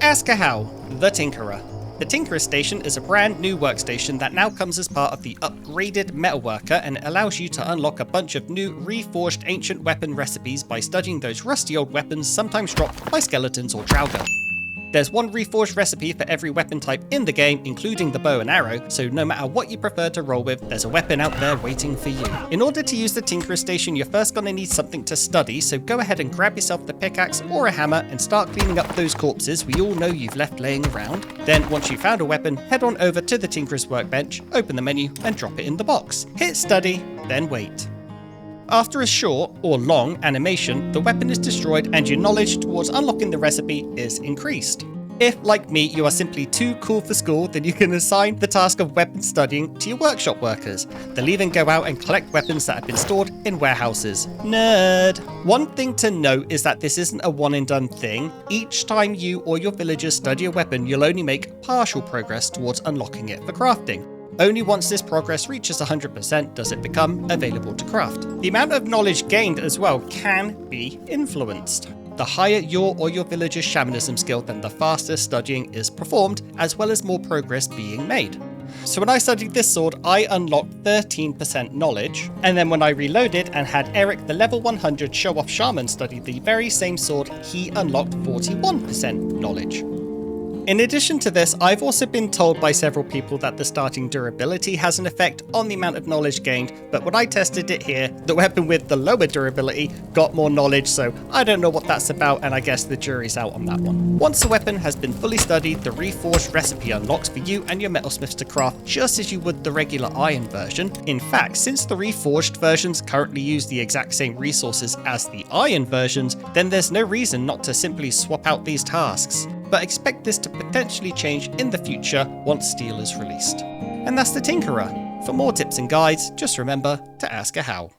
Aska How, the Tinkerer. The Tinkerer Station is a brand new workstation that now comes as part of the upgraded Metalworker, and it allows you to unlock a bunch of new Reforged Ancient Weapon recipes by studying those rusty old weapons sometimes dropped by skeletons or Trauger. There's one Reforged recipe for every weapon type in the game, including the bow and arrow, so no matter what you prefer to roll with, there's a weapon out there waiting for you. In order to use the Tinkerer Station, you're first going to need something to study, so go ahead and grab yourself the pickaxe or a hammer and start cleaning up those corpses we all know you've left laying around. Then, once you've found a weapon, head on over to the Tinkerer's workbench, open the menu and drop it in the box. Hit study, then wait. After a short, or long, animation, the weapon is destroyed and your knowledge towards unlocking the recipe is increased. If, like me, you are simply too cool for school, then you can assign the task of weapon studying to your workshop workers. They'll even go out and collect weapons that have been stored in warehouses. Nerd! One thing to note is that this isn't a one and done thing. Each time you or your villagers study a weapon, you'll only make partial progress towards unlocking it for crafting. Only once this progress reaches 100% does it become available to craft. The amount of knowledge gained as well can be influenced. The higher your or your villager's shamanism skill, then the faster studying is performed, as well as more progress being made. So when I studied this sword, I unlocked 13% knowledge, and then when I reloaded and had Eric the level 100 show-off shaman study the very same sword, he unlocked 41% knowledge. In addition to this, I've also been told by several people that the starting durability has an effect on the amount of knowledge gained, but when I tested it here, the weapon with the lower durability got more knowledge, so I don't know what that's about, and I guess the jury's out on that one. Once a weapon has been fully studied, the Reforged recipe unlocks for you and your metalsmiths to craft just as you would the regular iron version. In fact, since the Reforged versions currently use the exact same resources as the iron versions, then there's no reason not to simply swap out these tasks. But expect this to potentially change in the future once steel is released. And that's the Tinkerer. For more tips and guides, just remember to ask a how.